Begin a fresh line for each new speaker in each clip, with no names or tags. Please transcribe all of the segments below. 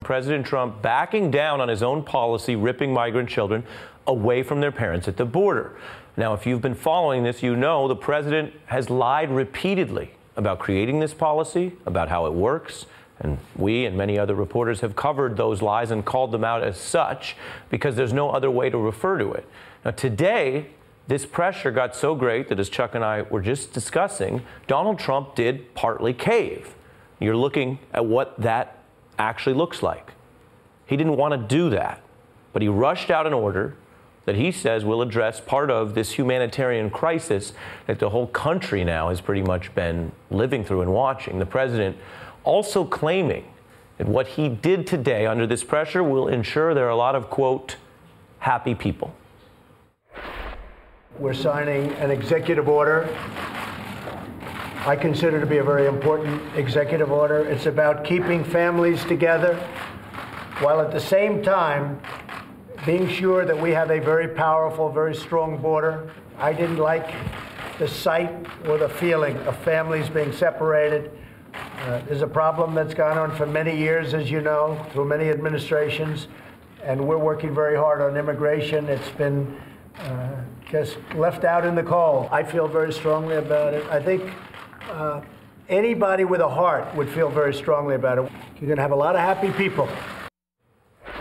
President Trump backing down on his own policy, ripping migrant children away from their parents at the border. Now, if you've been following this, you know the president has lied repeatedly about creating this policy, about how it works. And we and many other reporters have covered those lies and called them out as such because there's no other way to refer to it. Now, today, this pressure got so great that, as Chuck and I were just discussing, Donald Trump did partly cave. You're looking at what that actually looks like. He didn't want to do that, but he rushed out an order that he says will address part of this humanitarian crisis that the whole country now has pretty much been living through and watching. The president also claiming that what he did today under this pressure will ensure there are a lot of, quote, happy people.
We're signing an executive order I consider to be a very important executive order. It's about keeping families together while at the same time being sure that we have a very powerful, very strong border. I didn't like the sight or the feeling of families being separated. There's a problem that's gone on for many years, as you know, through many administrations, and we're working very hard on immigration. It's been just left out in the cold. I feel very strongly about it. I think anybody with a heart would feel very strongly about it. You're going to have a lot of happy people.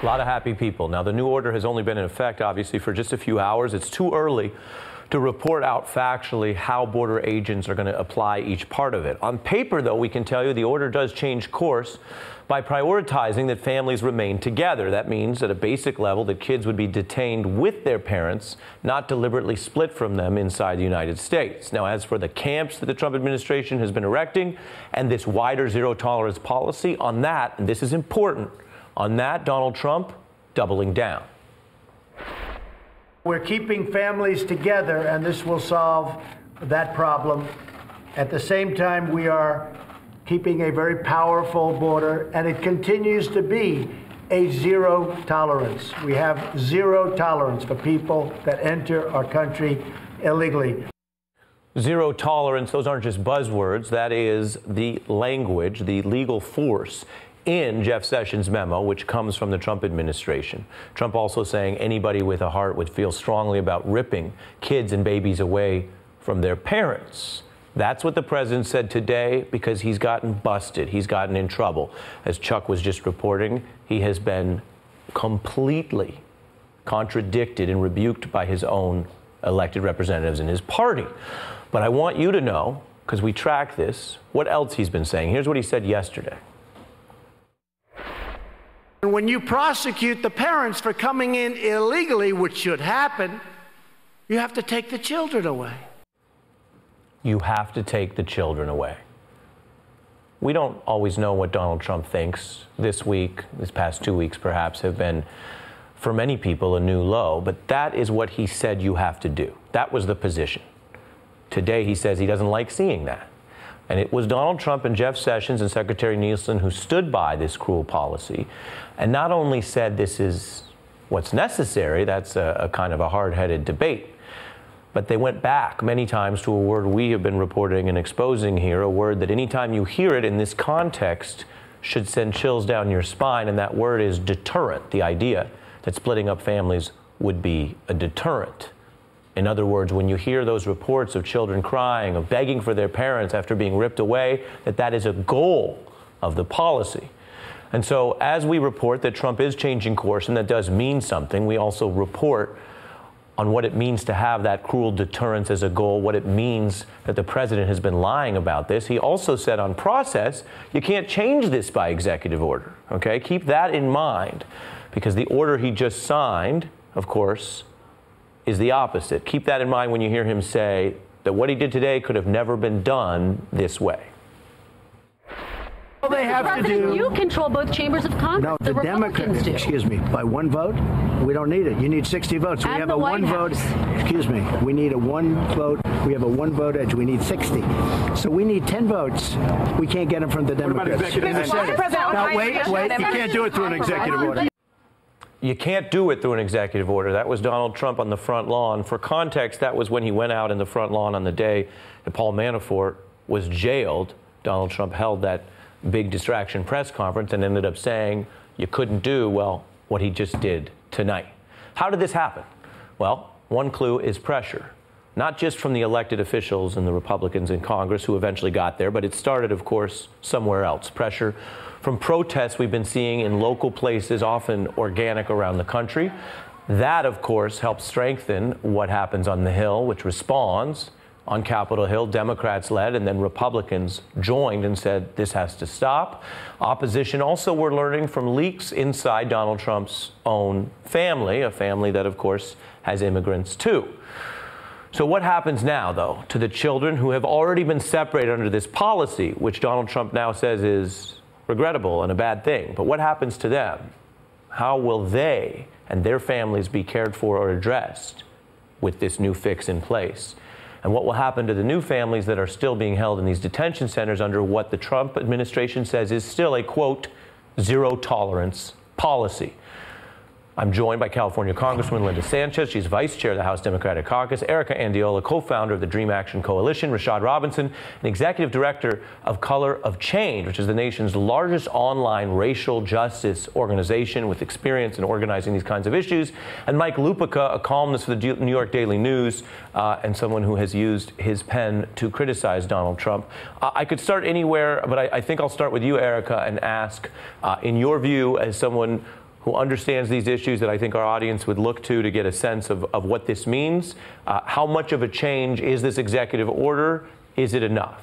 A lot of happy people. Now, the new order has only been in effect, obviously, for just a few hours. It's too early to report out factually how border agents are going to apply each part of it. On paper, though, we can tell you the order does change course by prioritizing that families remain together. That means at a basic level that kids would be detained with their parents, not deliberately split from them inside the United States. Now, as for the camps that the Trump administration has been erecting and this wider zero-tolerance policy, on that, and this is important, on that, Donald Trump doubling down.
We're keeping families together, and this will solve that problem. At the same time, we are keeping a very powerful border, and it continues to be a zero tolerance. We have zero tolerance for people that enter our country illegally.
Zero tolerance, those aren't just buzzwords. That is the language, the legal force in Jeff Sessions' memo, which comes from the Trump administration. Trump also saying anybody with a heart would feel strongly about ripping kids and babies away from their parents. That's what the president said today because he's gotten busted. He's gotten in trouble. As Chuck was just reporting, he has been completely contradicted and rebuked by his own elected representatives in his party. But I want you to know, because we track this, what else he's been saying. Here's what he said yesterday.
When you prosecute the parents for coming in illegally, which should happen, you have to take the children away.
You have to take the children away. We don't always know what Donald Trump thinks. This week, this past 2 weeks perhaps, have been, for many people, a new low. But that is what he said you have to do. That was the position. Today he says he doesn't like seeing that. And it was Donald Trump and Jeff Sessions and Secretary Nielsen who stood by this cruel policy and not only said this is what's necessary, that's a kind of a hard-headed debate, but they went back many times to a word we have been reporting and exposing here, a word that anytime you hear it in this context should send chills down your spine, and that word is deterrent, the idea that splitting up families would be a deterrent. In other words, when you hear those reports of children crying, of begging for their parents after being ripped away, that is a goal of the policy. And so as we report that Trump is changing course, and that does mean something, we also report on what it means to have that cruel deterrence as a goal, what it means that the president has been lying about this. He also said on process, you can't change this by executive order, okay? Keep that in mind, because the order he just signed, of course, is the opposite. Keep that in mind when you hear him say that what he did today could have never been done this way.
All they have to do.
You control both chambers of Congress.
No, the Democrats do. Excuse me, by one vote? We don't need it. You need 60 votes. We have a one vote. Excuse me. We need a one vote. We have a one vote edge. We need 60. So we need 10 votes. We can't get them from the Democrats. Now, wait. You can't do it through an executive order.
You can't do it through an executive order. That was Donald Trump on the front lawn. For context, that was when he went out in the front lawn on the day that Paul Manafort was jailed. Donald Trump held that big distraction press conference and ended up saying you couldn't do, well, what he just did tonight. How did this happen? Well, one clue is pressure. Not just from the elected officials and the Republicans in Congress who eventually got there, but it started, of course, somewhere else. Pressure from protests we've been seeing in local places, often organic around the country. That, of course, helps strengthen what happens on the Hill, which responds on Capitol Hill, Democrats led, and then Republicans joined and said this has to stop. Opposition also, we're learning from leaks inside Donald Trump's own family, a family that, of course, has immigrants too. So what happens now, though, to the children who have already been separated under this policy, which Donald Trump now says is regrettable and a bad thing? But what happens to them? How will they and their families be cared for or addressed with this new fix in place? And what will happen to the new families that are still being held in these detention centers under what the Trump administration says is still a, quote, zero tolerance policy? I'm joined by California Congresswoman Linda Sanchez. She's vice chair of the House Democratic Caucus. Erica Andiola, co-founder of the Dream Action Coalition. Rashad Robinson, an executive director of Color of Change, which is the nation's largest online racial justice organization with experience in organizing these kinds of issues. And Mike Lupica, a columnist for the New York Daily News and someone who has used his pen to criticize Donald Trump. I could start anywhere, but I think I'll start with you, Erica, and ask, in your view, as someone who understands these issues that I think our audience would look to get a sense of what this means. How much of a change is this executive order? Is it enough?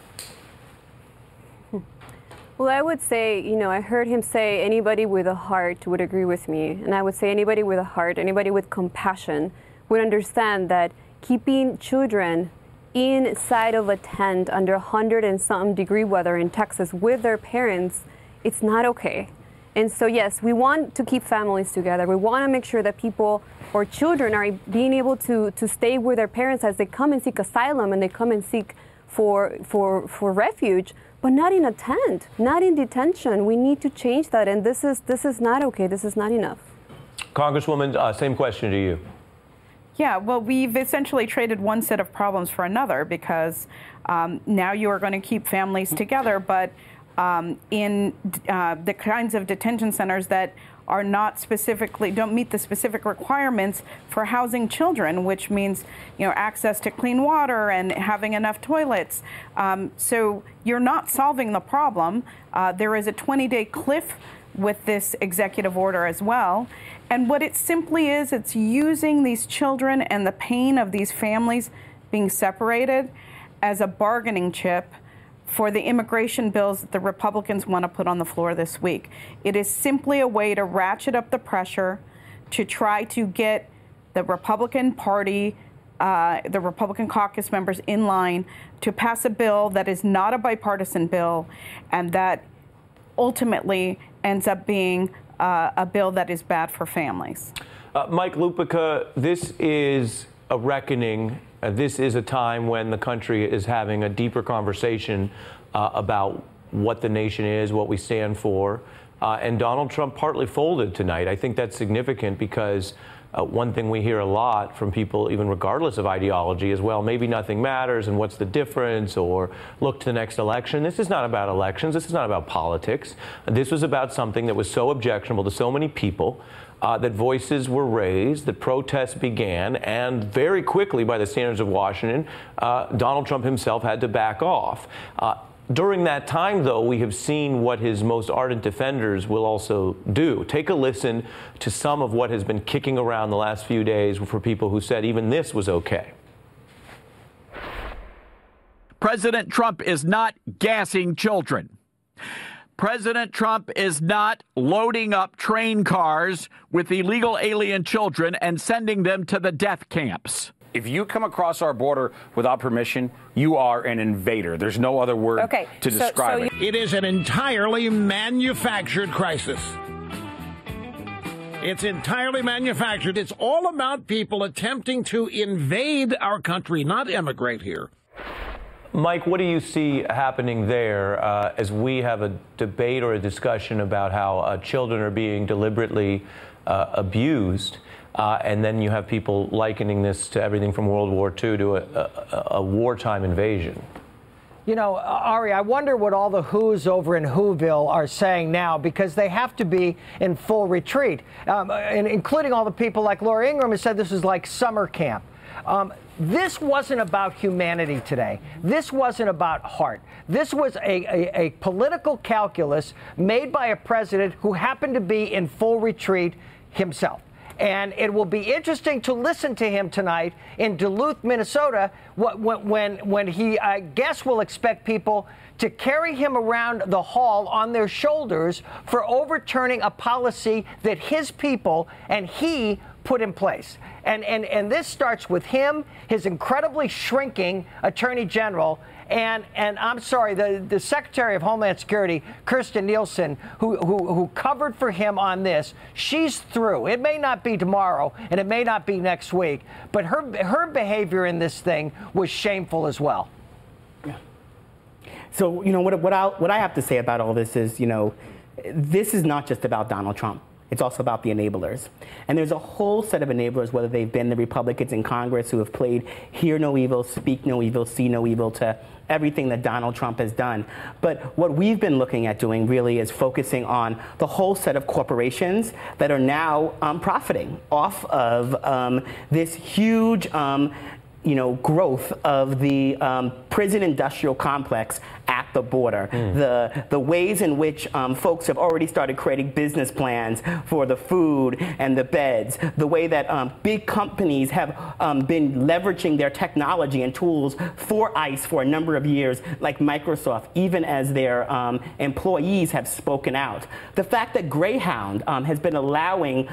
Well, I would say, I heard him say anybody with a heart would agree with me. And I would say anybody with a heart, anybody with compassion would understand that keeping children inside of a tent under 100 and something degree weather in Texas with their parents, it's not okay. And so, yes, we want to keep families together. We want to make sure that people or children are being able to stay with their parents as they come and seek asylum and they come and seek for refuge, but not in a tent, not in detention. We need to change that. And this is not okay. This is not enough.
Congresswoman, same question to you.
Yeah, well, we've essentially traded one set of problems for another because now you are going to keep families together, but in the kinds of detention centers that are not specifically, don't meet the specific requirements for housing children, which means, access to clean water and having enough toilets. So you're not solving the problem. There is a 20-day cliff with this executive order as well. And what it simply is, it's using these children and the pain of these families being separated as a bargaining chip for the immigration bills that the Republicans want to put on the floor this week. It is simply a way to ratchet up the pressure to try to get the Republican Party, the Republican caucus members in line to pass a bill that is not a bipartisan bill and that ultimately ends up being a bill that is bad for families.
Mike Lupica, this is a reckoning. This is a time when the country is having a deeper conversation about what the nation is, what we stand for. And Donald Trump partly folded tonight. I think that's significant because one thing we hear a lot from people, even regardless of ideology, is, well, maybe nothing matters and what's the difference, or look to the next election. This is not about elections. This is not about politics. This was about something that was so objectionable to so many people. That voices were raised, that protests began, and very quickly, by the standards of Washington, Donald Trump himself had to back off. During that time, though, we have seen what his most ardent defenders will also do. Take a listen to some of what has been kicking around the last few days for people who said even this was okay.
President Trump is not gassing children. President Trump is not loading up train cars with illegal alien children and sending them to the death camps.
If you come across our border without permission, you are an invader. There's no other word to describe it.
It is an entirely manufactured crisis. It's entirely manufactured. It's all about people attempting to invade our country, not immigrate here.
Mike, what do you see happening there as we have a debate or a discussion about how children are being deliberately abused? And then you have people likening this to everything from World War II to a wartime invasion.
You know, Ari, I wonder what all the who's over in Whoville are saying now, because they have to be in full retreat, and including all the people like Laura Ingraham who said this is like summer camp. This wasn't about humanity today. This wasn't about heart. This was a political calculus made by a president who happened to be in full retreat himself. And it will be interesting to listen to him tonight in Duluth, Minnesota, when he, I guess, will expect people to carry him around the hall on their shoulders for overturning a policy that his people and he put in place. And this starts with him, his incredibly shrinking attorney general, and I'm sorry, the Secretary of Homeland Security, Kirstjen Nielsen, who covered for him on this. She's through. It may not be tomorrow, and it may not be next week, but her behavior in this thing was shameful as well.
Yeah. So, you know, what I have to say about all this is, you know, this is not just about Donald Trump. It's also about the enablers. And there's a whole set of enablers, whether they've been the Republicans in Congress who have played hear no evil, speak no evil, see no evil to everything that Donald Trump has done. But what we've been looking at doing really is focusing on the whole set of corporations that are now profiting off of this huge you know, growth of the prison industrial complex at the border, the ways in which folks have already started creating business plans for the food and the beds, the way that big companies have been leveraging their technology and tools for ICE for a number of years, like Microsoft, even as their employees have spoken out. The fact that Greyhound has been allowing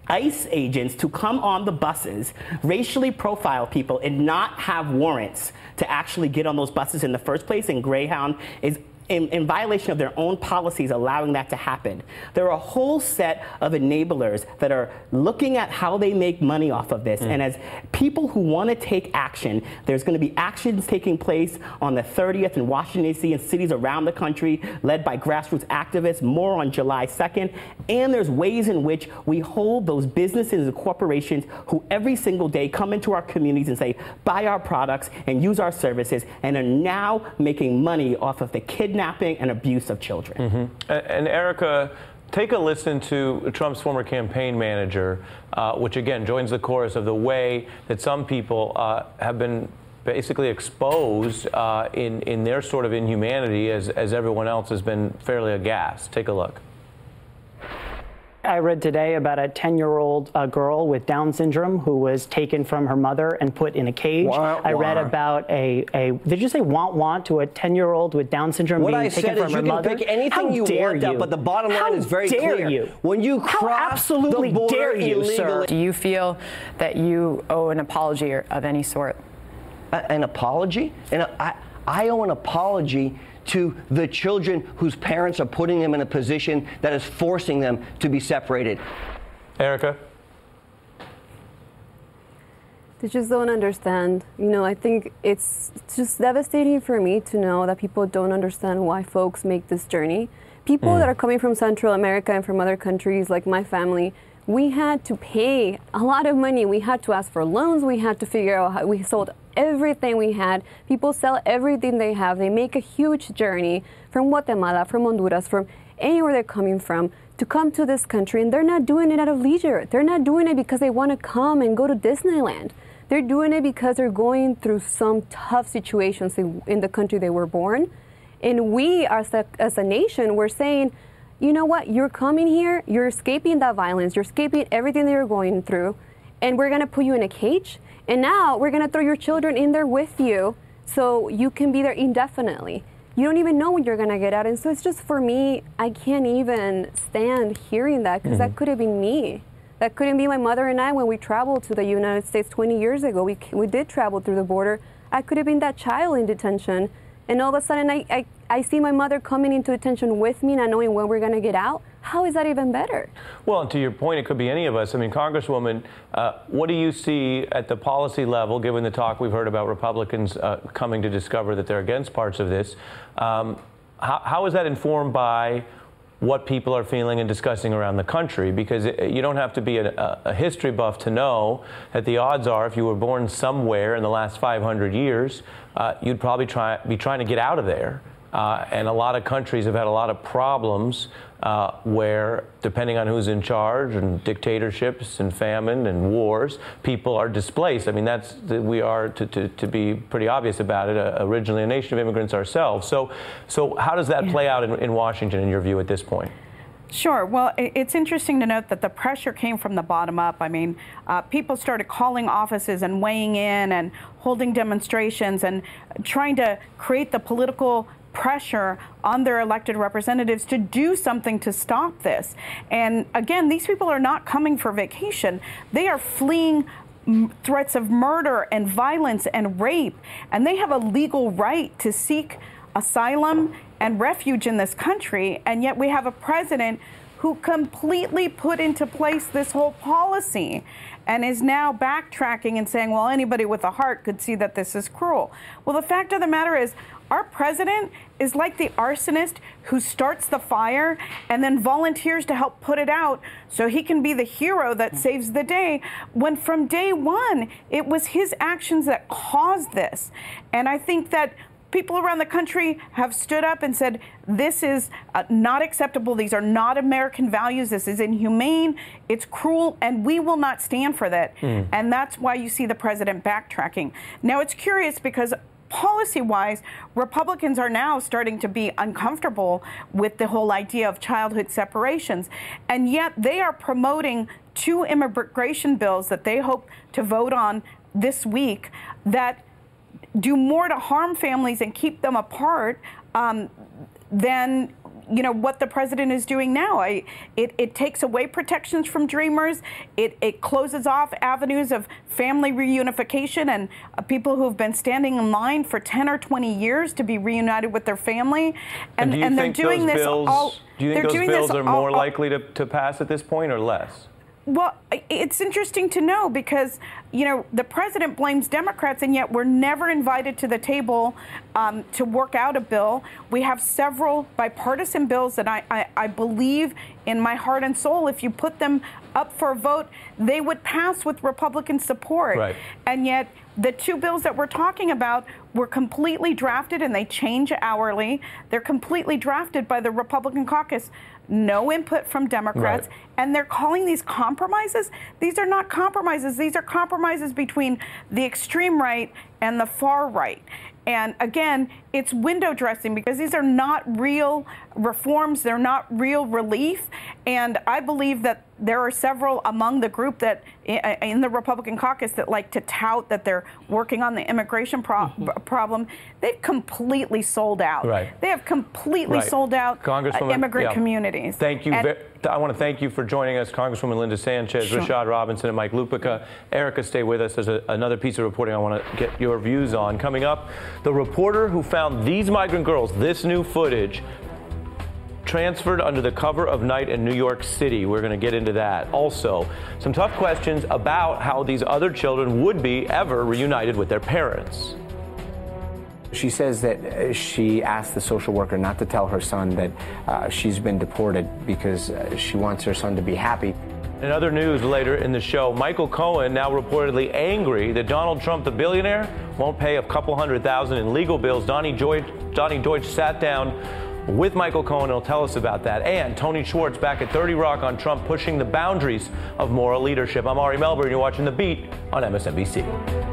ICE agents to come on the buses, racially profile people, and not have warrants to actually get on those buses in the first place, and Greyhound is in violation of their own policies allowing that to happen. There are a whole set of enablers that are looking at how they make money off of this. And as people who want to take action, there's going to be actions taking place on the 30th in Washington, D.C. and cities around the country led by grassroots activists, more on July 2nd. And there's ways in which we hold those businesses and corporations who every single day come into our communities and say, buy our products and use our services, and are now making money off of the kidnapping and abuse of children.
And Erica, take a listen to Trump's former campaign manager, which again joins the chorus of the way that some people have been basically exposed in their sort of inhumanity as everyone else has been fairly aghast. Take a look.
I read today about a 10-year-old girl with Down syndrome who was taken from her mother and put in a cage. I read about did you say want to a 10-year-old with Down syndrome being taken from her mother?
What I said is you can pick anything you want, but the bottom line is very clear. When you cross the border illegally.
Do you feel that you owe an apology of any sort?
An apology? And I owe an apology to the children whose parents are putting them in a position that is forcing them to be separated.
Erica?
They just don't understand. You know, I think it's just devastating for me to know that people don't understand why folks make this journey. People that are coming from Central America and from other countries, like my family, we had to pay a lot of money. We had to ask for loans. We had to figure out how we sold everything we had. People sell everything they have. They make a huge journey from Guatemala, from Honduras, from anywhere they're coming from to come to this country, and they're not doing it out of leisure. They're not doing it because they want to come and go to Disneyland. They're doing it because they're going through some tough situations in the country they were born. And we, as a nation, we're saying, you know what, you're coming here, you're escaping that violence, you're escaping everything that you're going through, and we're going to put you in a cage. And now we're going to throw your children in there with you so you can be there indefinitely. You don't even know when you're going to get out. And so it's just, for me, I can't even stand hearing that, because that could have been me. That couldn't be my mother and I when we traveled to the United States 20 years ago. We did travel through the border. I could have been that child in detention. And all of a sudden, I see my mother coming into detention with me, not knowing when we're going to get out. How is that even better? Well,
and to your point, it could be any of us. I mean, Congresswoman, what do you see at the policy level, given the talk we've heard about Republicans coming to discover that they're against parts of this? How is that informed by what people are feeling and discussing around the country, because you don't have to be a history buff to know that the odds are, if you were born somewhere in the last 500 years, you'd probably be trying to get out of there. And a lot of countries have had a lot of problems where, depending on who's in charge, and dictatorships and famine and wars, people are displaced. I mean, we are, to be pretty obvious about it, originally a nation of immigrants ourselves. So how does that play out in Washington, in your view, at this point?
Sure. Well, it's interesting to note that the pressure came from the bottom up. I mean, people started calling offices and weighing in and holding demonstrations and trying to create the political pressure on their elected representatives to do something to stop this. And again, these people are not coming for vacation. They are fleeing threats of murder and violence and rape, and they have a legal right to seek asylum and refuge in this country. And yet we have a president who completely put into place this whole policy and is now backtracking and saying, well, anybody with a heart could see that this is cruel. Well, the fact of the matter is, our president is like the arsonist who starts the fire and then volunteers to help put it out so he can be the hero that saves the day, when from day one, it was his actions that caused this. And I think that people around the country have stood up and said, this is not acceptable. These are not American values. This is inhumane. It's cruel, and we will not stand for that. And that's why you see the president backtracking. Now, it's curious because policy-wise, Republicans are now starting to be uncomfortable with the whole idea of childhood separations, and yet they are promoting 2 immigration bills that they hope to vote on this week that do more to harm families and keep them apart than what the president is doing now. It takes away protections from dreamers. It closes off avenues of family reunification and people who have been standing in line for 10 or 20 years to be reunited with their family. And they're doing this all.
Do you think those bills are more likely to pass at this point or less?
Well, it's interesting to know because, the president blames Democrats, and yet we're never invited to the table to work out a bill. We have several bipartisan bills that I believe in my heart and soul, if you put them up for a vote, they would pass with Republican support.
Right.
And yet the 2 bills that we're talking about were completely drafted, and they change hourly. They're completely drafted by the Republican caucus. No input from Democrats.
Right.
And they're calling these compromises. These are not compromises. These are compromises between the extreme right and the far right. And again, it's window dressing because these are not real reforms. They're not real relief. And I believe that there are several among the group that in the Republican caucus that like to tout that they're working on the immigration problem. They've completely sold out.
Right.
They have completely sold out immigrant communities.
Thank you. I want to thank you for joining us, Congresswoman Linda Sanchez, Rashad Robinson, and Mike Lupica. Erica, stay with us. There's another piece of reporting I want to get your views on. Coming up, the reporter who found these migrant girls, this new footage, transferred under the cover of night in New York City. We're going to get into that. Also, some tough questions about how these other children would be ever reunited with their parents.
She says that she asked the social worker not to tell her son that she's been deported because she wants her son to be happy.
In other news later in the show, Michael Cohen now reportedly angry that Donald Trump, the billionaire, won't pay a couple $100,000 in legal bills. Donnie Deutsch sat down with Michael Cohen and will tell us about that. And Tony Schwartz back at 30 Rock on Trump pushing the boundaries of moral leadership. I'm Ari Melber, and you're watching The Beat on MSNBC.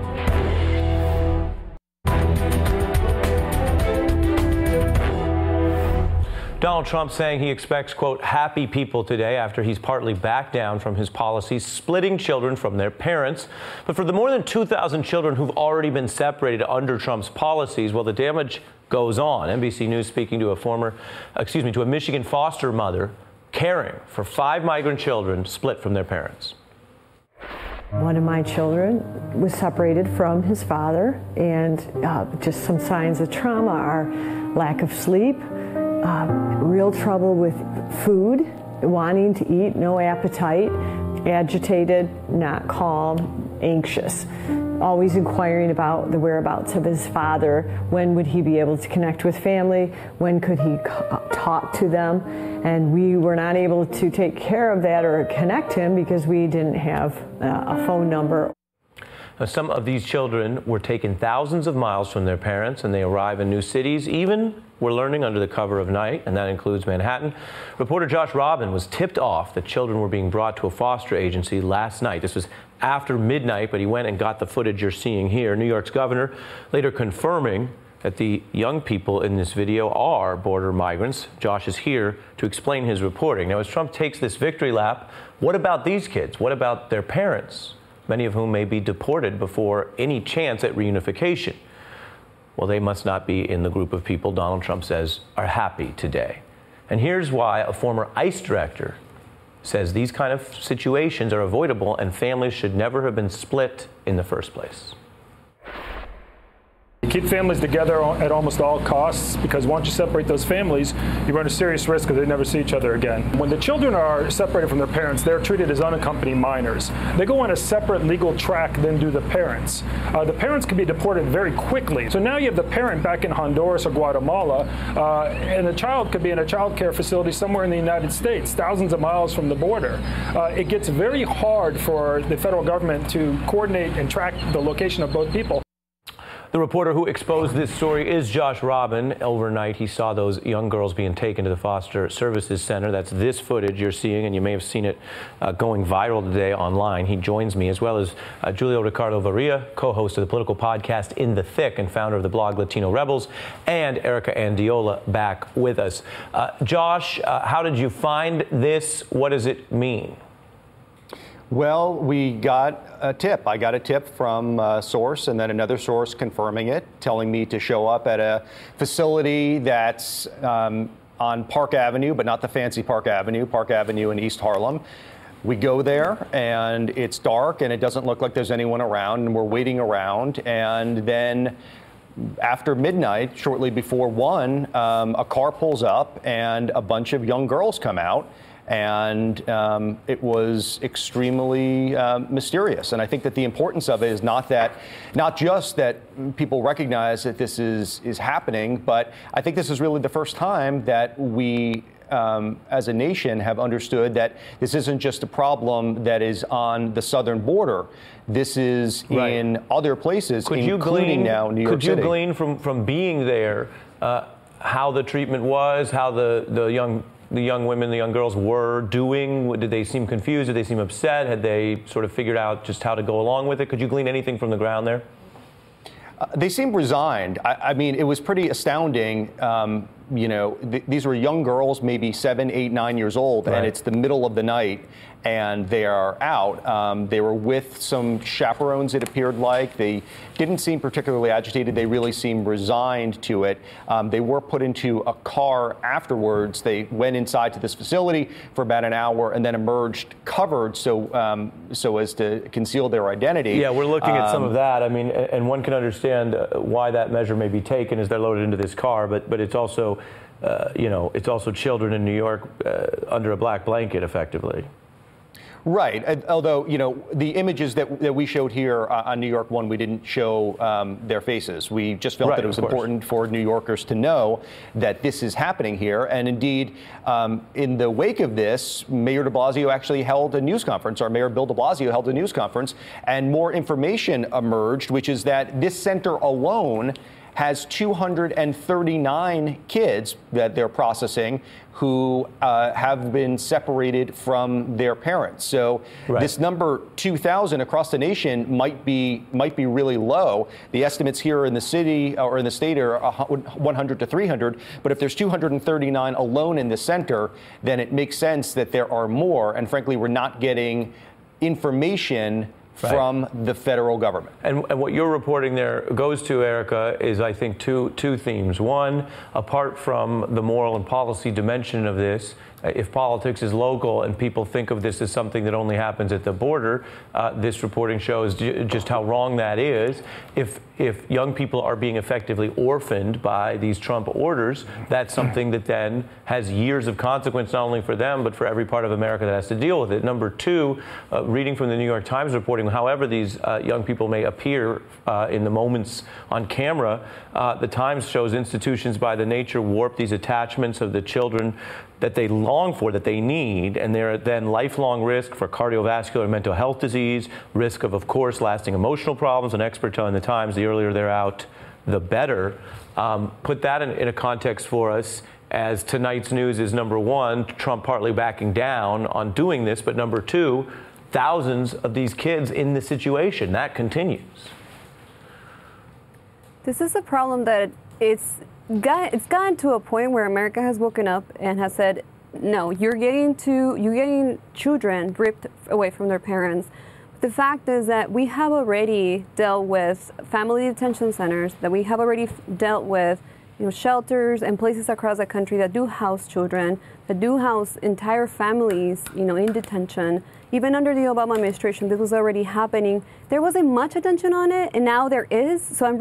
Donald Trump saying he expects, quote, happy people today after he's partly backed down from his policies splitting children from their parents. But for the more than 2,000 children who've already been separated under Trump's policies, well, the damage goes on. NBC News speaking to a Michigan foster mother caring for 5 migrant children split from their parents.
One of my children was separated from his father, and just some signs of trauma are lack of sleep, real trouble with food, wanting to eat, no appetite, agitated, not calm, anxious, always inquiring about the whereabouts of his father. When would he be able to connect with family? When could he talk to them? And we were not able to take care of that or connect him because we didn't have a phone number.
Now, some of these children were taken thousands of miles from their parents, and they arrive in new cities, even, we're learning, under the cover of night, and that includes Manhattan. Reporter Josh Robin was tipped off that children were being brought to a foster agency last night. This was after midnight, but he went and got the footage you're seeing here. New York's governor later confirming that the young people in this video are border migrants. Josh is here to explain his reporting. Now, as Trump takes this victory lap, what about these kids? What about their parents, many of whom may be deported before any chance at reunification? Well, they must not be in the group of people Donald Trump says are happy today. And here's why a former ICE director says these kind of situations are avoidable and families should never have been split in the first place.
You keep families together at almost all costs, because once you separate those families, you run a serious risk because they never see each other again. When the children are separated from their parents, they're treated as unaccompanied minors. They go on a separate legal track than do the parents. The parents can be deported very quickly. So now you have the parent back in Honduras or Guatemala, and the child could be in a child care facility somewhere in the United States, thousands of miles from the border. It gets very hard for the federal government to coordinate and track the location of both people.
The reporter who exposed this story is Josh Robin. Overnight, he saw those young girls being taken to the Foster Services Center. That's this footage you're seeing, and you may have seen it going viral today online. He joins me, as well as Julio Ricardo Varilla, co-host of the political podcast In the Thick and founder of the blog Latino Rebels, and Erica Andiola back with us. Josh, how did you find this? What does it mean?
Well, we got a tip. I got a tip from a source and then another source confirming it, telling me to show up at a facility that's on Park Avenue, but not the fancy Park Avenue in East Harlem. We go there and it's dark and it doesn't look like there's anyone around, and we're waiting around. And then after midnight, shortly before 1, a car pulls up and a bunch of young girls come out. And it was extremely mysterious. And I think that the importance of it is not just that people recognize that this is happening, but I think this is really the first time that we, as a nation, have understood that this isn't just a problem that is on the southern border. This is in other places, including now New York City.
Could you glean from being there how the treatment was, how the young women, the young girls were doing? Did they seem confused? Did they seem upset? Had they sort of figured out just how to go along with it? Could you glean anything from the ground there?
They seemed resigned. I mean, it was pretty astounding. These were young girls, maybe 7, 8, 9 years old, and it's the middle of the night, and they are out. They were with some chaperones, it appeared like. They didn't seem particularly agitated. They really seemed resigned to it. They were put into a car afterwards. They went inside to this facility for about an hour and then emerged covered so as to conceal their identity.
Yeah, we're looking at some of that. I mean, and one can understand why that measure may be taken as they're loaded into this car, but it's also, it's also children in New York under a black blanket, effectively.
Right. Although, the images that we showed here on New York One, we didn't show their faces. We just felt that it was important for New Yorkers to know that this is happening here. And indeed, in the wake of this, Mayor de Blasio actually held a news conference. Our Mayor Bill de Blasio held a news conference, and more information emerged, which is that this center alone has 239 kids that they're processing who have been separated from their parents. So this number 2,000 across the nation might be really low. The estimates here in the city or in the state are 100 to 300. But if there's 239 alone in the center, then it makes sense that there are more. And frankly, we're not getting information from the federal government.
And what you're reporting there goes to, Erica, is I think two themes. One, apart from the moral and policy dimension of this, if politics is local and people think of this as something that only happens at the border, this reporting shows just how wrong that is. If young people are being effectively orphaned by these Trump orders, that's something that then has years of consequence, not only for them, but for every part of America that has to deal with it. Number two, reading from the New York Times reporting, however these young people may appear in the moments on camera, the Times shows institutions by the nature warp these attachments of the children that they long for, that they need, and they're then lifelong risk for cardiovascular and mental health disease, risk of course, lasting emotional problems. An expert telling the Times the earlier they're out, the better. Put that in a context for us, as tonight's news is, number one, Trump partly backing down on doing this, but number two, thousands of these kids in this situation. That continues.
This is a problem that it's gotten to a point where America has woken up and has said, no, you're getting children ripped away from their parents. The fact is that we have already dealt with family detention centers, that we have already dealt with shelters and places across the country that do house children, that do house entire families, in detention. Even under the Obama administration, this was already happening. There wasn't much attention on it, and now there is. So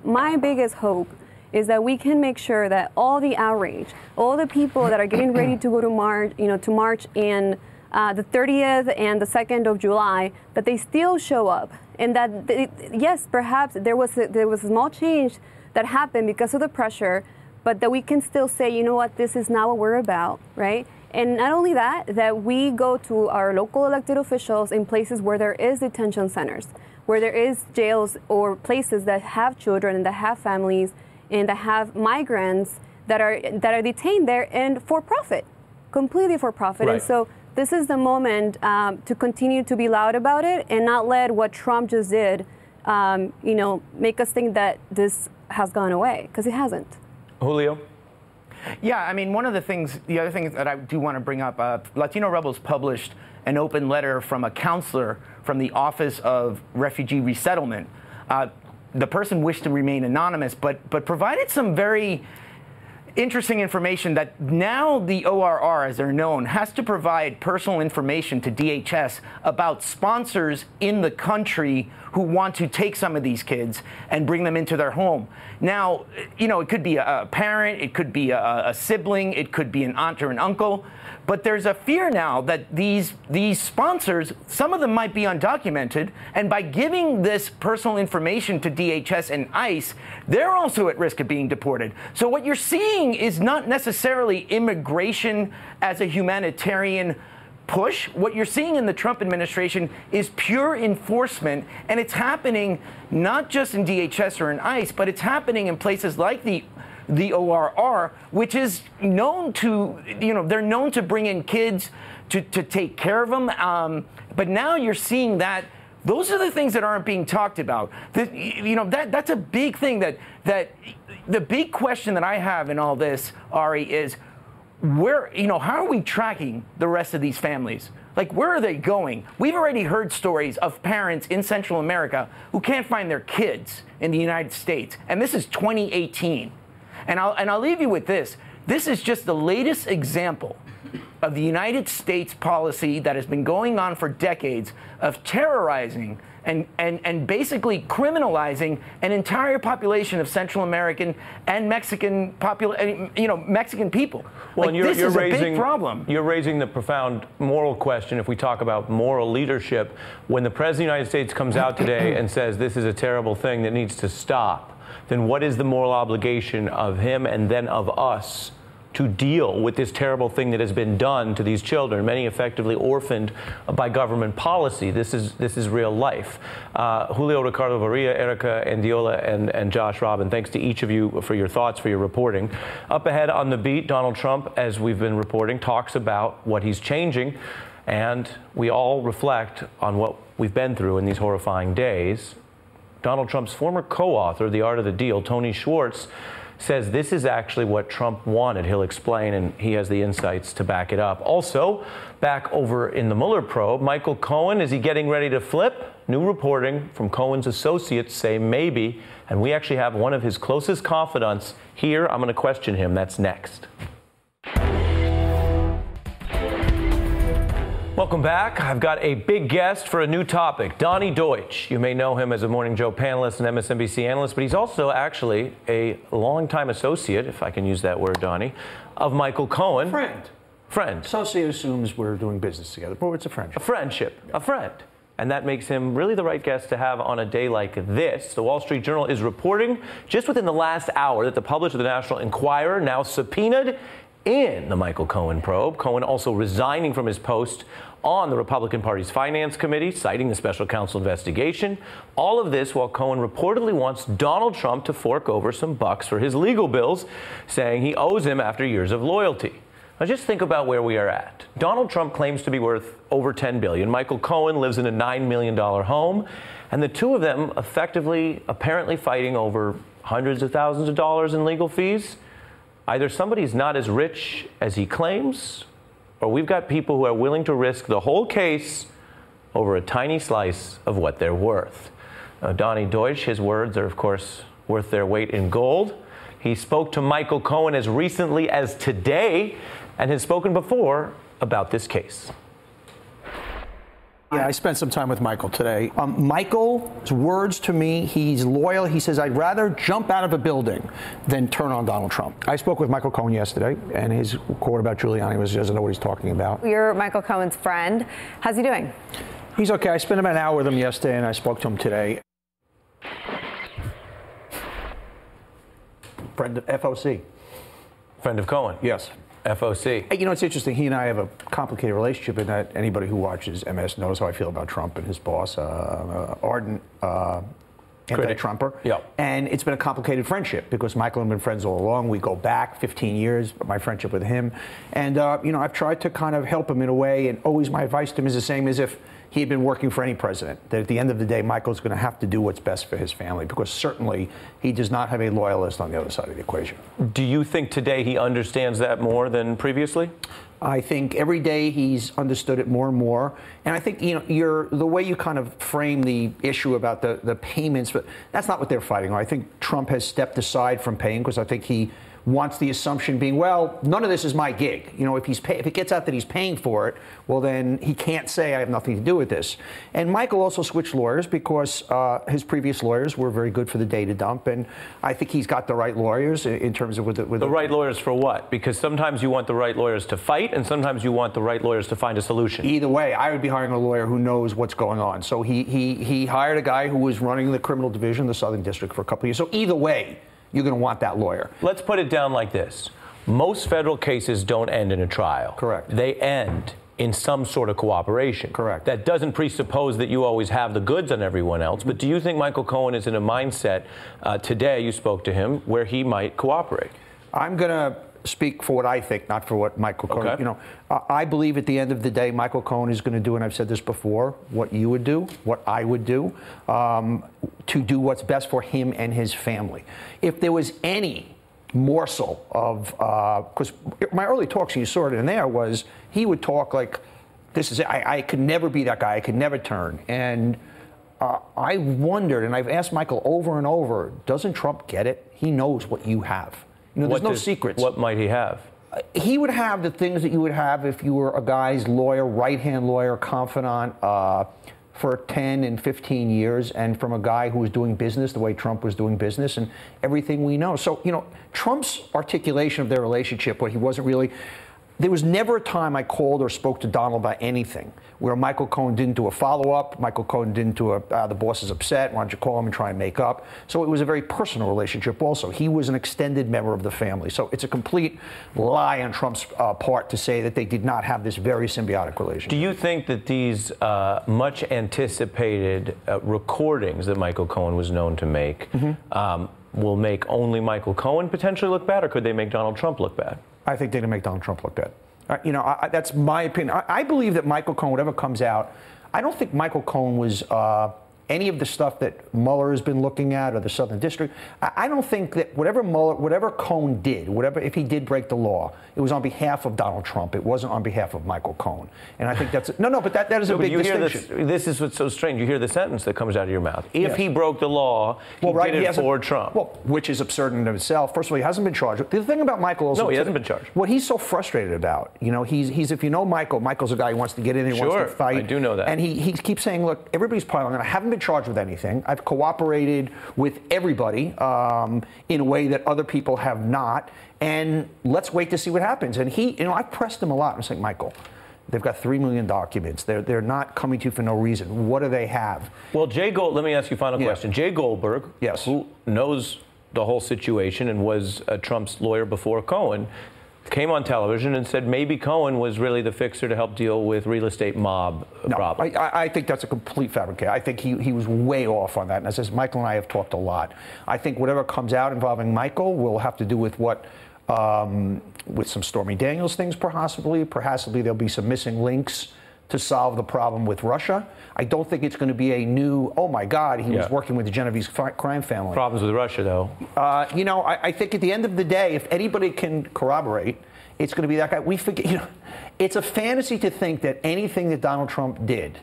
my biggest hope is that we can make sure that all the outrage, all the people that are getting ready to go to march, to march in the 30th and the 2nd of July, that they still show up, and that yes, perhaps there was a small change that happened because of the pressure, but that we can still say, you know what, this is not what we're about, right? And not only that we go to our local elected officials in places where there is detention centers, where there is jails or places that have children and that have families and that have migrants that are detained there and for profit, completely for profit. Right. And so this is the moment to continue to be loud about it and not let what Trump just did, make us think that this has gone away, because it hasn't.
Julio?
Yeah, I mean, the other thing that I do want to bring up, Latino Rebels published an open letter from a counselor from the Office of Refugee Resettlement. The person wished to remain anonymous, but provided some very interesting information that now the ORR, as they're known, has to provide personal information to DHS about sponsors in the country who want to take some of these kids and bring them into their home. Now, it could be a parent, it could be a sibling, it could be an aunt or an uncle, but there's a fear now that these sponsors, some of them might be undocumented, and by giving this personal information to DHS and ICE, they're also at risk of being deported. So what you're seeing is not necessarily immigration as a humanitarian push. What you're seeing in the Trump administration is pure enforcement, and it's happening not just in DHS or in ICE, but it's happening in places like the ORR, which is known to, they're known to bring in kids to take care of them. But now you're seeing that those are the things that aren't being talked about. That's a big thing that the big question that I have in all this, Ari, is how are we tracking the rest of these families? Like, where are they going? We've already heard stories of parents in Central America who can't find their kids in the United States. And this is 2018. And I'll leave you with this. This is just the latest example of the United States policy that has been going on for decades of terrorizing and basically criminalizing an entire population of Central American and Mexican Mexican people.
Well,
this is a big problem.
You're raising the profound moral question if we talk about moral leadership. When the President of the United States comes out today and says this is a terrible thing that needs to stop, then what is the moral obligation of him and then of us to deal with this terrible thing that has been done to these children, many effectively orphaned by government policy? This is real life. Julio, Ricardo, Varilla, Erica, Andiola, and Josh Robin, thanks to each of you for your thoughts, for your reporting. Up ahead on The Beat, Donald Trump, as we've been reporting, talks about what he's changing, and we all reflect on what we've been through in these horrifying days. Donald Trump's former co-author, The Art of the Deal, Tony Schwartz, says this is actually what Trump wanted. He'll explain, and he has the insights to back it up. Also, back over in the Mueller probe, Michael Cohen, is he getting ready to flip? New reporting from Cohen's associates say maybe, and we actually have one of his closest confidants here. I'm going to question him. That's next. Welcome back. I've got a big guest for a new topic, Donnie Deutsch. You may know him as a Morning Joe panelist and MSNBC analyst, but he's also actually a longtime associate, if I can use that word, Donnie, of Michael Cohen. Friend.
Associate assumes we're doing business together, but it's a friendship.
A friendship. A friend. And that makes him really the right guest to have on a day like this. The Wall Street Journal is reporting just within the last hour that the publisher of the National Enquirer now subpoenaed in the Michael Cohen probe. Cohen also resigning from his post on the Republican Party's Finance Committee, citing the special counsel investigation. All of this while Cohen reportedly wants Donald Trump to fork over some bucks for his legal bills, saying he owes him after years of loyalty. Now just think about where we are at. Donald Trump claims to be worth over $10 billion. Michael Cohen lives in a $9 million home, and the two of them effectively, apparently fighting over hundreds of thousands of dollars in legal fees. Either somebody's not as rich as he claims, or we've got people who are willing to risk the whole case over a tiny slice of what they're worth. Now, Donnie Deutsch, his words are, of course, worth their weight in gold. He spoke to Michael Cohen as recently as today and has spoken before about this case.
Yeah, I spent some time with Michael today. Michael's words to me, he's loyal. He says, I'd rather jump out of a building than turn on Donald Trump. I spoke with Michael Cohen yesterday, and his quote about Giuliani was he doesn't know what he's talking about.
You're Michael Cohen's friend. How's he doing?
He's okay. I spent about an hour with him yesterday, and I spoke to him today. Friend of FOC.
Friend of Cohen?
Yes.
FOC.
You know, it's interesting. He and I have a complicated relationship in that anybody who watches MS knows how I feel about Trump and his boss, ardent anti-Trumper.
Yep.
And it's been a complicated friendship because Michael and I have been friends all along. We go back 15 years, my friendship with him. And, you know, I've tried to kind of help him in a way, and always my advice to him is the same as if he had been working for any president, that at the end of the day, Michael's going to have to do what's best for his family, because certainly he does not have a loyalist on the other side of the equation.
Do you think today he understands that more than previously?
I think every day he's understood it more and more. And I think, you know, the way you kind of frame the issue about the payments, but that's not what they're fighting on. I think Trump has stepped aside from paying because I think he wants the assumption being, well, none of this is my gig. You know, if it gets out that he's paying for it, well, then he can't say I have nothing to do with this. And Michael also switched lawyers because his previous lawyers were very good for the data dump, and I think he's got the right lawyers in terms of with the
right lawyers for what? Because sometimes you want the right lawyers to fight, and sometimes you want the right lawyers to find a solution.
Either way, I would be hiring a lawyer who knows what's going on. So he hired a guy who was running the criminal division of the Southern District for a couple of years. So either way, you're going to want that lawyer.
Let's put it down like this. Most federal cases don't end in a trial.
Correct.
They end in some sort of cooperation.
Correct.
That doesn't presuppose that you always have the goods on everyone else. But do you think Michael Cohen is in a mindset, today you spoke to him, where he might cooperate?
I'm going to speak for what I think, not for what Michael Cohen.
Okay.
You know, I believe at the end of the day, Michael Cohen is going to do, and I've said this before, what you would do, what I would do, to do what's best for him and his family. If there was any morsel of, because my early talks, you saw it in there, was he would talk like, this is it. I could never be that guy. I could never turn. And I wondered, and I've asked Michael over and over, doesn't Trump get it? He knows what you have. You know, there's no secrets.
What might he have?
He would have the things that you would have if you were a guy's lawyer, right-hand lawyer, confidant for 10 and 15 years, and from a guy who was doing business the way Trump was doing business and everything we know. So, you know, Trump's articulation of their relationship, where he wasn't really... There was never a time I called or spoke to Donald about anything where Michael Cohen didn't do a follow-up, Michael Cohen didn't do a, the boss is upset, why don't you call him and try and make up? So it was a very personal relationship also. He was an extended member of the family. So it's a complete lie on Trump's part to say that they did not have this very symbiotic relationship.
Do you think that these much anticipated recordings that Michael Cohen was known to make will make only Michael Cohen potentially look bad, or could they make Donald Trump look bad?
I think they're going to make Donald Trump look bad. You know, that's my opinion. I believe that Michael Cohen, whatever comes out, I don't think Michael Cohen was any of the stuff that Mueller has been looking at or the Southern District. I don't think that whatever Cohen did, if he did break the law, it was on behalf of Donald Trump. It wasn't on behalf of Michael Cohen. And I think that's but that is a big distinction.
This is what's so strange. You hear the sentence that comes out of your mouth. If he broke the law, he did it for Trump.
Well, which is absurd in itself. First of all, he hasn't been charged. The thing about Michael also.
No, he hasn't been charged.
What he's so frustrated about, he's if you know Michael's a guy who wants to get in, he wants to fight.
I do know that.
And he keeps saying, look, everybody's piling on. I haven't been charged with anything. I've cooperated with everybody in a way that other people have not. And let's wait to see what happens. And I've pressed him a lot. I'm saying, Michael, they've got 3 million documents. They're not coming to you for no reason. What do they have?
Well, let me ask you a final question. Jay Goldberg, who knows the whole situation and was Trump's lawyer before Cohen, came on television and said maybe Cohen was really the fixer to help deal with real estate mob problems.
I think that's a complete fabrication. I think he was way off on that. And as Michael and I have talked a lot, I think whatever comes out involving Michael will have to do with with some Stormy Daniels things, possibly there'll be some missing links to solve the problem with Russia. I don't think it's going to be a new, oh my God, he was working with the Genovese crime family.
Problems with Russia, though.
I think at the end of the day, if anybody can corroborate, it's going to be that guy. We forget, it's a fantasy to think that anything that Donald Trump did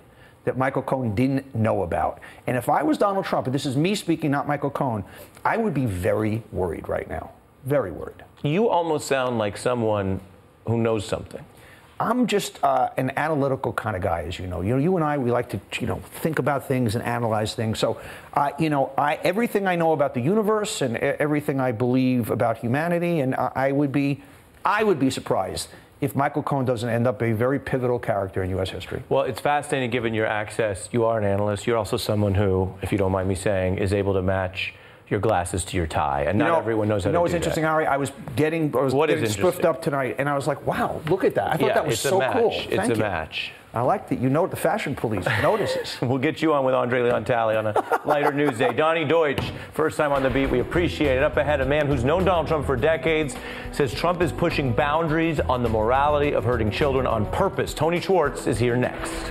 that Michael Cohen didn't know about. And if I was Donald Trump, and this is me speaking, not Michael Cohen, I would be very worried right now. Very worried.
You almost sound like someone who knows something.
I'm just an analytical kind of guy, as you know. You and I, we like to, think about things and analyze things. So, everything I know about the universe and everything I believe about humanity, and I would be surprised if Michael Cohen doesn't end up a very pivotal character in U.S. history.
Well, it's fascinating given your access. You are an analyst. You're also someone who, if you don't mind me saying, is able to match your glasses to your tie, and not everyone knows how to do that.
You know what's interesting, Ari? I was getting spoofed up tonight, and I was like, wow, look at that. I thought that was so cool.
It's a match.
I like that. The fashion police notices.
We'll get you on with Andre Leontali on a lighter news day. Donnie Deutsch, first time on the beat. We appreciate it. Up ahead, a man who's known Donald Trump for decades says Trump is pushing boundaries on the morality of hurting children on purpose. Tony Schwartz is here next.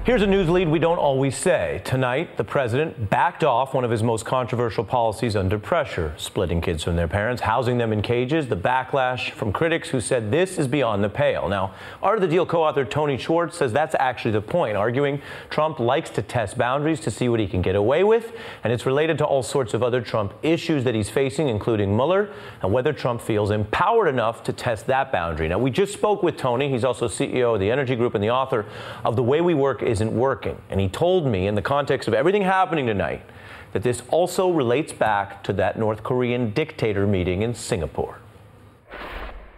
Here's a news lead we don't always say. Tonight, the president backed off one of his most controversial policies under pressure, splitting kids from their parents, housing them in cages, the backlash from critics who said this is beyond the pale. Now, Art of the Deal co-author Tony Schwartz says that's actually the point, arguing Trump likes to test boundaries to see what he can get away with, and it's related to all sorts of other Trump issues that he's facing, including Mueller, and whether Trump feels empowered enough to test that boundary. Now, we just spoke with Tony. He's also CEO of the Energy Group and the author of The Way We Work Isn't Working. And he told me, in the context of everything happening tonight, that this also relates back to that North Korean dictator meeting in Singapore.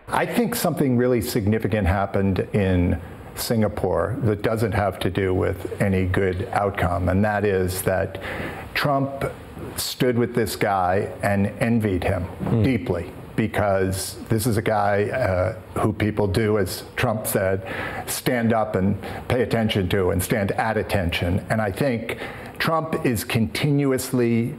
I think something really significant happened in Singapore that doesn't have to do with any good outcome, and that is that Trump stood with this guy and envied him deeply, because this is a guy who people do, as Trump said, stand up and pay attention to and stand at attention. And I think Trump is continuously,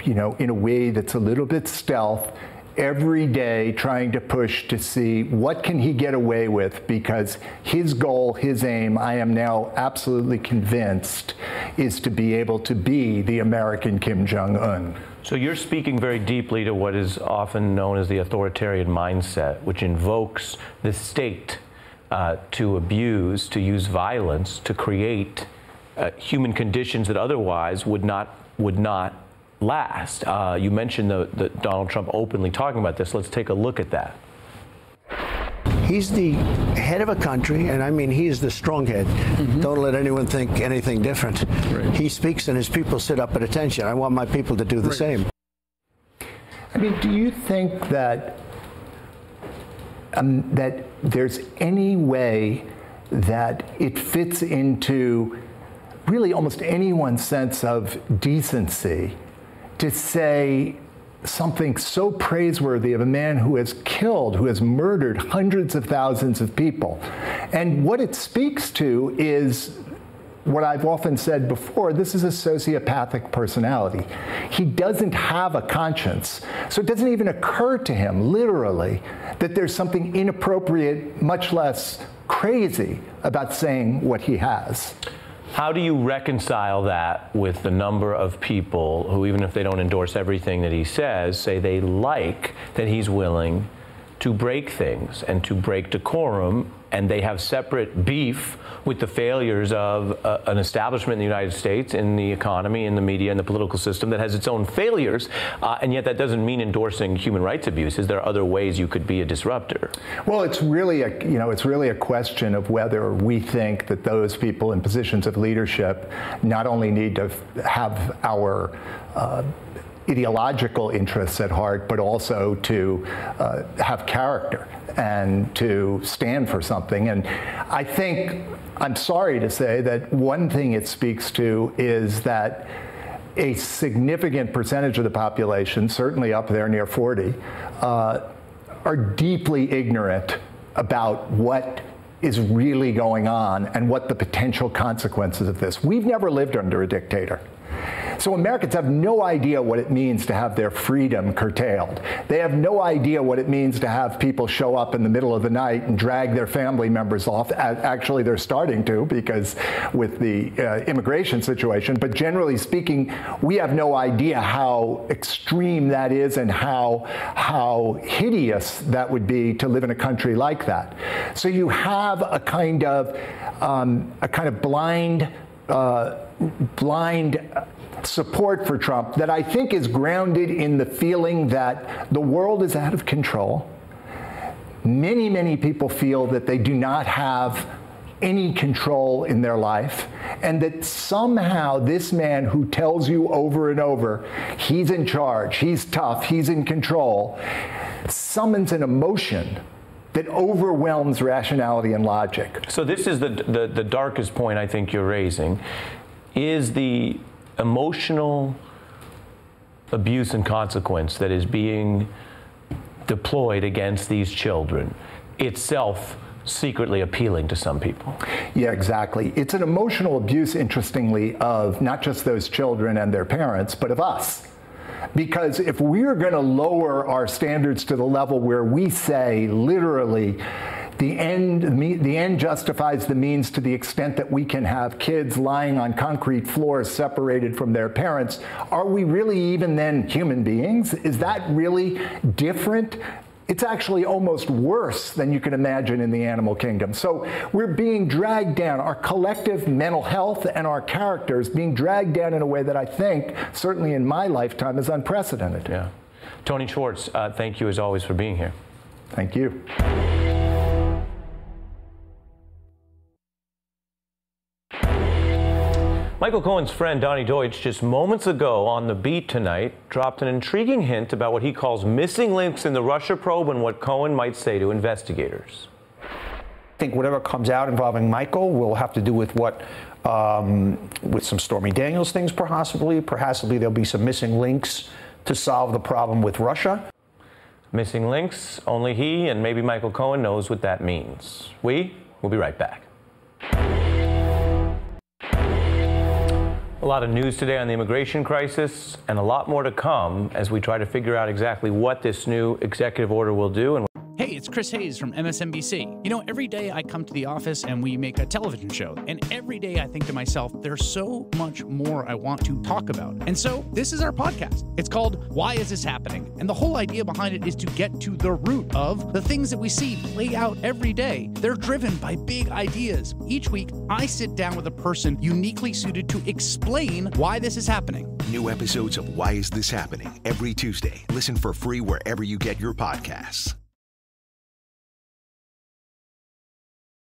in a way that's a little bit stealth, every day trying to push to see what can he get away with, because his goal, his aim, I am now absolutely convinced, is to be able to be the American Kim Jong-un.
So you're speaking very deeply to what is often known as the authoritarian mindset, which invokes the state to abuse, to use violence, to create human conditions that otherwise would not last. You mentioned the Donald Trump openly talking about this. Let's take a look at that.
He's the head of a country, and I mean, he is the strong head. Don't let anyone think anything different. Right. He speaks and his people sit up at attention. I want my people to do the same.
I mean, do you think that that there's any way that it fits into really almost anyone's sense of decency to say something so praiseworthy of a man who has killed, who has murdered hundreds of thousands of people? And what it speaks to is what I've often said before, this is a sociopathic personality. He doesn't have a conscience. So it doesn't even occur to him, literally, that there's something inappropriate, much less crazy, about saying what he has.
How do you reconcile that with the number of people who, even if they don't endorse everything that he says, say they like that he's willing to break things and to break decorum, and they have separate beef with the failures of an establishment in the United States, in the economy, in the media, in the political system that has its own failures, and yet that doesn't mean endorsing human rights abuses. There are other ways you could be a disruptor.
Well, it's really a question of whether we think that those people in positions of leadership not only need to have our ideological interests at heart, but also to have character and to stand for something. And I think, I'm sorry to say, that one thing it speaks to is that a significant percentage of the population, certainly up there near 40, are deeply ignorant about what is really going on and what the potential consequences of this. We've never lived under a dictator. So Americans have no idea what it means to have their freedom curtailed. They have no idea what it means to have people show up in the middle of the night and drag their family members off. Actually, they're starting to, because with the immigration situation. But generally speaking, we have no idea how extreme that is and how hideous that would be to live in a country like that. So you have a kind of blind support for Trump that I think is grounded in the feeling that the world is out of control. Many, many people feel that they do not have any control in their life, and that somehow this man who tells you over and over he's in charge, he's tough, he's in control, summons an emotion that overwhelms rationality and logic.
So this is the darkest point I think you're raising, is the emotional abuse and consequence that is being deployed against these children itself secretly appealing to some people.
Yeah, exactly. It's an emotional abuse, interestingly, of not just those children and their parents, but of us. Because if we're going to lower our standards to the level where we say, literally, the end justifies the means to the extent that we can have kids lying on concrete floors separated from their parents, are we really even then human beings? Is that really different? It's actually almost worse than you can imagine in the animal kingdom. So we're being dragged down. Our collective mental health and our characters being dragged down in a way that I think, certainly in my lifetime, is unprecedented.
Yeah. Tony Schwartz, thank you as always for being here.
Thank you.
Michael Cohen's friend Donnie Deutsch just moments ago on The Beat tonight dropped an intriguing hint about what he calls missing links in the Russia probe and what Cohen might say to investigators.
I think whatever comes out involving Michael will have to do with what, with some Stormy Daniels things possibly. Possibly there'll be some missing links to solve the problem with Russia.
Missing links, only he and maybe Michael Cohen knows what that means. We'll be right back. A lot of news today on the immigration crisis, and a lot more to come as we try to figure out exactly what this new executive order will do. And
hey, it's Chris Hayes from MSNBC. You know, every day I come to the office and we make a television show, and every day I think to myself, there's so much more I want to talk about. And so this is our podcast. It's called Why Is This Happening? And the whole idea behind it is to get to the root of the things that we see play out every day. They're driven by big ideas. Each week, I sit down with a person uniquely suited to explain why this is happening.
New episodes of Why Is This Happening? Every Tuesday. Listen for free wherever you get your podcasts.